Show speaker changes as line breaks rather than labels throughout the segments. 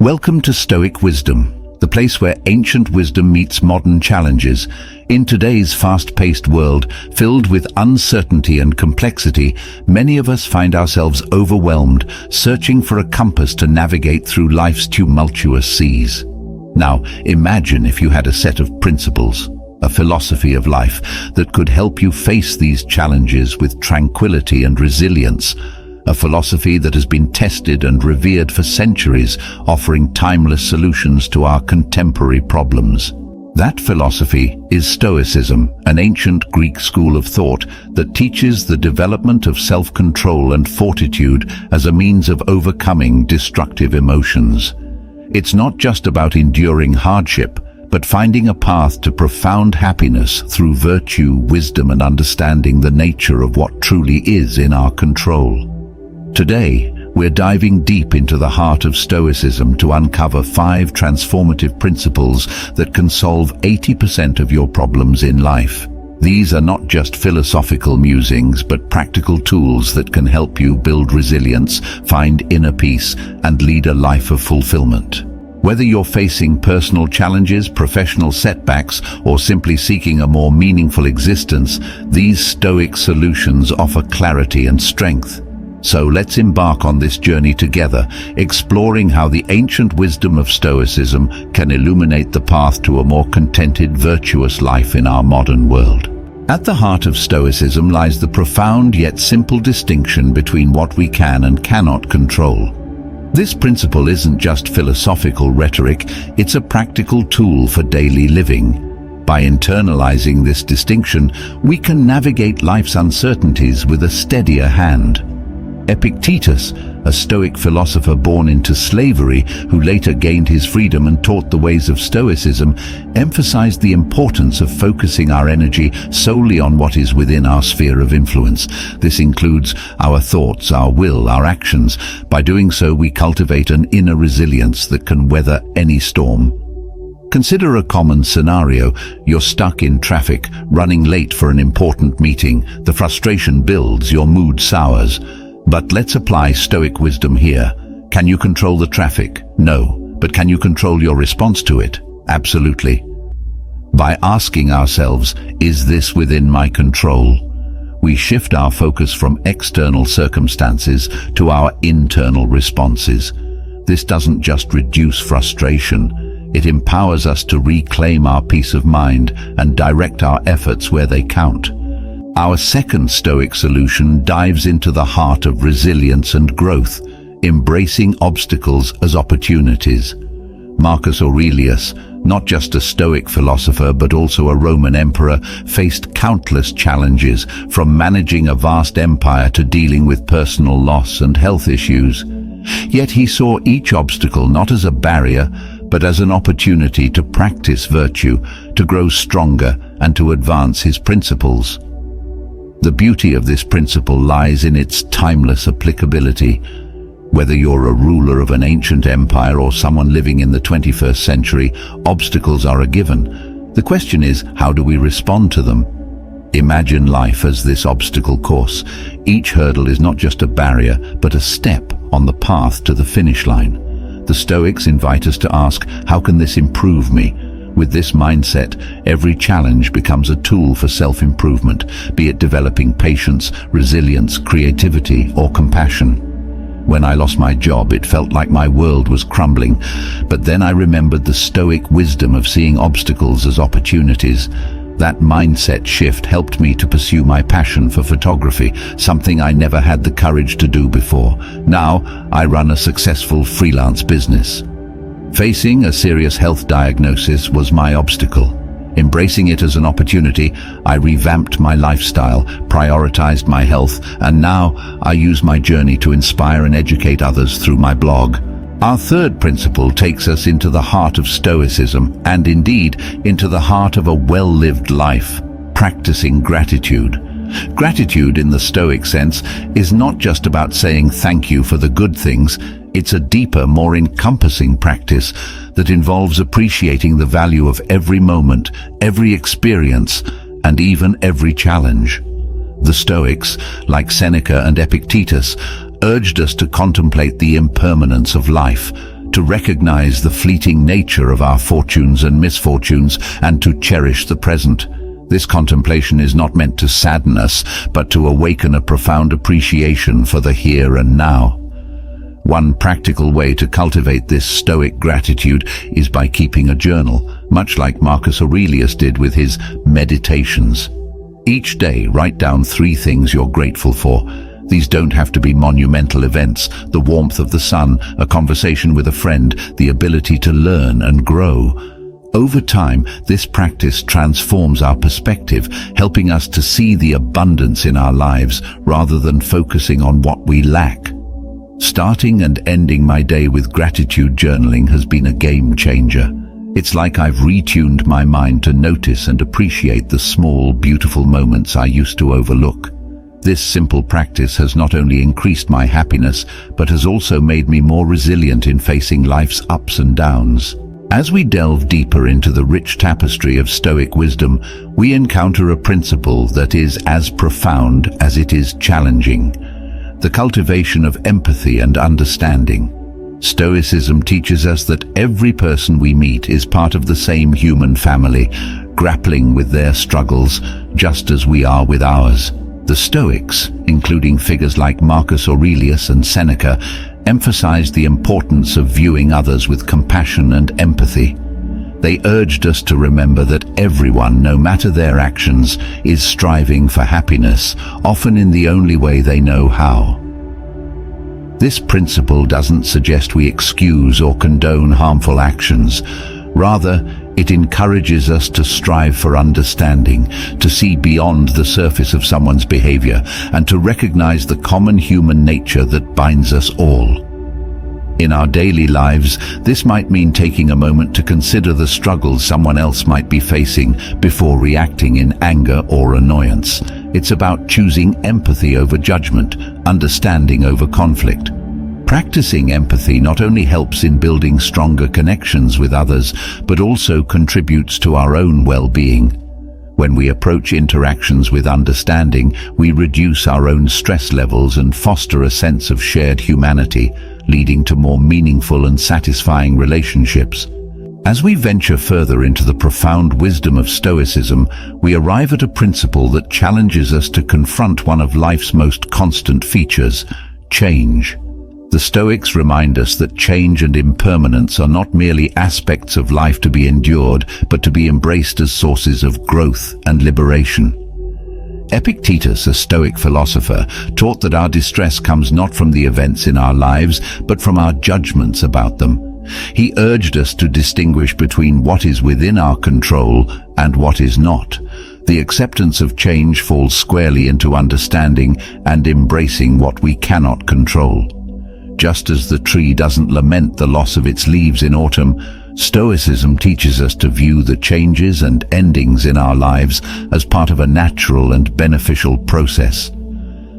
Welcome to Stoic Wisdom, the place where ancient wisdom meets modern challenges. In today's fast-paced world, filled with uncertainty and complexity, many of us find ourselves overwhelmed, searching for a compass to navigate through life's tumultuous seas. Now, imagine if you had a set of principles, a philosophy of life that could help you face these challenges with tranquility and resilience. A philosophy that has been tested and revered for centuries, offering timeless solutions to our contemporary problems. That philosophy is Stoicism, an ancient Greek school of thought that teaches the development of self-control and fortitude as a means of overcoming destructive emotions. It's not just about enduring hardship, but finding a path to profound happiness through virtue, wisdom, and understanding the nature of what truly is in our control. Today, we're diving deep into the heart of Stoicism to uncover 5 transformative principles that can solve 80% of your problems in life. These are not just philosophical musings, but practical tools that can help you build resilience, find inner peace, and lead a life of fulfillment. Whether you're facing personal challenges, professional setbacks, or simply seeking a more meaningful existence, these Stoic solutions offer clarity and strength. So let's embark on this journey together, exploring how the ancient wisdom of Stoicism can illuminate the path to a more contented, virtuous life in our modern world. At the heart of Stoicism lies the profound yet simple distinction between what we can and cannot control. This principle isn't just philosophical rhetoric, it's a practical tool for daily living. By internalizing this distinction, we can navigate life's uncertainties with a steadier hand. Epictetus, a Stoic philosopher born into slavery who later gained his freedom and taught the ways of Stoicism, emphasized the importance of focusing our energy solely on what is within our sphere of influence. This includes our thoughts, our will, our actions. By doing so, we cultivate an inner resilience that can weather any storm. Consider a common scenario. You're stuck in traffic, running late for an important meeting. The frustration builds, your mood sours. But let's apply Stoic wisdom here. Can you control the traffic? No. But can you control your response to it? Absolutely. By asking ourselves, is this within my control? We shift our focus from external circumstances to our internal responses. This doesn't just reduce frustration. It empowers us to reclaim our peace of mind and direct our efforts where they count. Our second Stoic solution dives into the heart of resilience and growth, embracing obstacles as opportunities. Marcus Aurelius, not just a Stoic philosopher but also a Roman emperor, faced countless challenges, from managing a vast empire to dealing with personal loss and health issues. Yet he saw each obstacle not as a barrier, but as an opportunity to practice virtue, to grow stronger, and to advance his principles. The beauty of this principle lies in its timeless applicability. Whether you're a ruler of an ancient empire or someone living in the 21st century, obstacles are a given. The question is, how do we respond to them? Imagine life as this obstacle course. Each hurdle is not just a barrier, but a step on the path to the finish line. The Stoics invite us to ask, how can this improve me? With this mindset, every challenge becomes a tool for self-improvement, be it developing patience, resilience, creativity, or compassion. When I lost my job, it felt like my world was crumbling, but then I remembered the Stoic wisdom of seeing obstacles as opportunities. That mindset shift helped me to pursue my passion for photography, something I never had the courage to do before. Now, I run a successful freelance business. Facing a serious health diagnosis was my obstacle. Embracing it as an opportunity, I revamped my lifestyle, prioritized my health, and now I use my journey to inspire and educate others through my blog. Our third principle takes us into the heart of Stoicism, and indeed, into the heart of a well-lived life, practicing gratitude. Gratitude in the Stoic sense is not just about saying thank you for the good things. It's a deeper, more encompassing practice that involves appreciating the value of every moment, every experience, and even every challenge. The Stoics, like Seneca and Epictetus, urged us to contemplate the impermanence of life, to recognize the fleeting nature of our fortunes and misfortunes, and to cherish the present. This contemplation is not meant to sadden us, but to awaken a profound appreciation for the here and now. One practical way to cultivate this Stoic gratitude is by keeping a journal, much like Marcus Aurelius did with his Meditations. Each day, write down 3 things you're grateful for. These don't have to be monumental events: the warmth of the sun, a conversation with a friend, the ability to learn and grow. Over time, this practice transforms our perspective, helping us to see the abundance in our lives rather than focusing on what we lack. Starting and ending my day with gratitude journaling has been a game changer. It's like I've retuned my mind to notice and appreciate the small, beautiful moments I used to overlook. This simple practice has not only increased my happiness, but has also made me more resilient in facing life's ups and downs. As we delve deeper into the rich tapestry of Stoic wisdom, we encounter a principle that is as profound as it is challenging: the cultivation of empathy and understanding. Stoicism teaches us that every person we meet is part of the same human family, grappling with their struggles just as we are with ours. The Stoics, including figures like Marcus Aurelius and Seneca, emphasized the importance of viewing others with compassion and empathy. They urged us to remember that everyone, no matter their actions, is striving for happiness, often in the only way they know how. This principle doesn't suggest we excuse or condone harmful actions. Rather, it encourages us to strive for understanding, to see beyond the surface of someone's behavior, and to recognize the common human nature that binds us all. In our daily lives, this might mean taking a moment to consider the struggles someone else might be facing before reacting in anger or annoyance. It's about choosing empathy over judgment, understanding over conflict. Practicing empathy not only helps in building stronger connections with others, but also contributes to our own well-being. When we approach interactions with understanding, we reduce our own stress levels and foster a sense of shared humanity, leading to more meaningful and satisfying relationships. As we venture further into the profound wisdom of Stoicism, we arrive at a principle that challenges us to confront one of life's most constant features: change. The Stoics remind us that change and impermanence are not merely aspects of life to be endured, but to be embraced as sources of growth and liberation. Epictetus, a Stoic philosopher, taught that our distress comes not from the events in our lives, but from our judgments about them. He urged us to distinguish between what is within our control and what is not. The acceptance of change falls squarely into understanding and embracing what we cannot control. Just as the tree doesn't lament the loss of its leaves in autumn, Stoicism teaches us to view the changes and endings in our lives as part of a natural and beneficial process.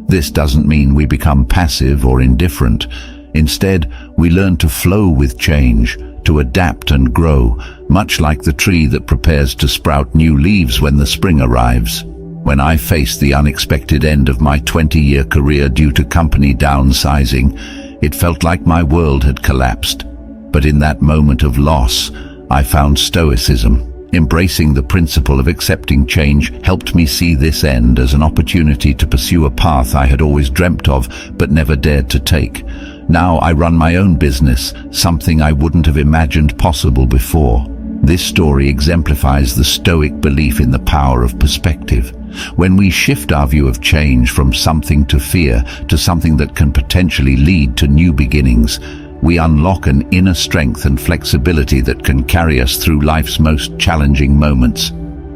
This doesn't mean we become passive or indifferent. Instead, we learn to flow with change, to adapt and grow, much like the tree that prepares to sprout new leaves when the spring arrives. When I faced the unexpected end of my 20-year career due to company downsizing, it felt like my world had collapsed. But in that moment of loss, I found Stoicism. Embracing the principle of accepting change helped me see this end as an opportunity to pursue a path I had always dreamt of but never dared to take. Now I run my own business, something I wouldn't have imagined possible before. This story exemplifies the Stoic belief in the power of perspective. When we shift our view of change from something to fear to something that can potentially lead to new beginnings, we unlock an inner strength and flexibility that can carry us through life's most challenging moments.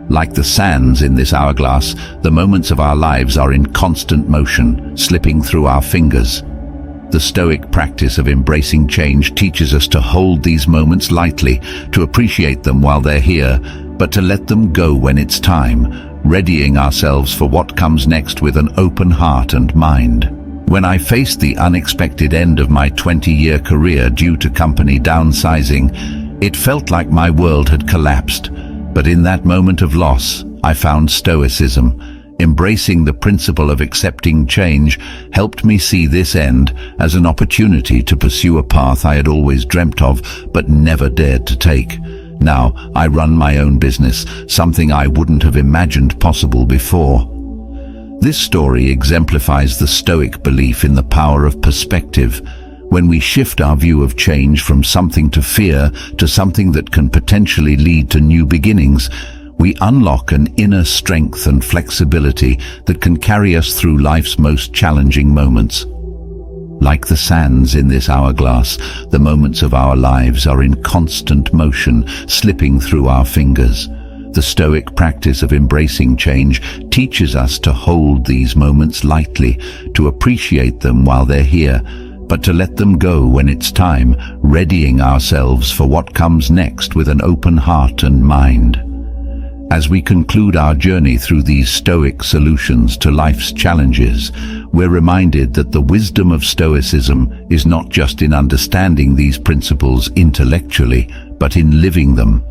Like the sands in this hourglass, the moments of our lives are in constant motion, slipping through our fingers. The Stoic practice of embracing change teaches us to hold these moments lightly, to appreciate them while they're here, but to let them go when it's time, readying ourselves for what comes next with an open heart and mind. When I faced the unexpected end of my 20-year career due to company downsizing, it felt like my world had collapsed. But in that moment of loss, I found Stoicism. Embracing the principle of accepting change helped me see this end as an opportunity to pursue a path I had always dreamt of but never dared to take. Now, I run my own business, something I wouldn't have imagined possible before. This story exemplifies the Stoic belief in the power of perspective. When we shift our view of change from something to fear to something that can potentially lead to new beginnings, we unlock an inner strength and flexibility that can carry us through life's most challenging moments. Like the sands in this hourglass, the moments of our lives are in constant motion, slipping through our fingers. The Stoic practice of embracing change teaches us to hold these moments lightly, to appreciate them while they're here, but to let them go when it's time, readying ourselves for what comes next with an open heart and mind. As we conclude our journey through these Stoic solutions to life's challenges, we're reminded that the wisdom of Stoicism is not just in understanding these principles intellectually, but in living them.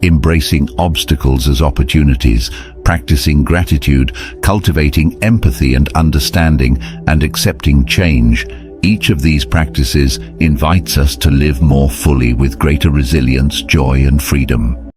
Embracing obstacles as opportunities, practicing gratitude, cultivating empathy and understanding, and accepting change. Each of these practices invites us to live more fully with greater resilience, joy, and freedom.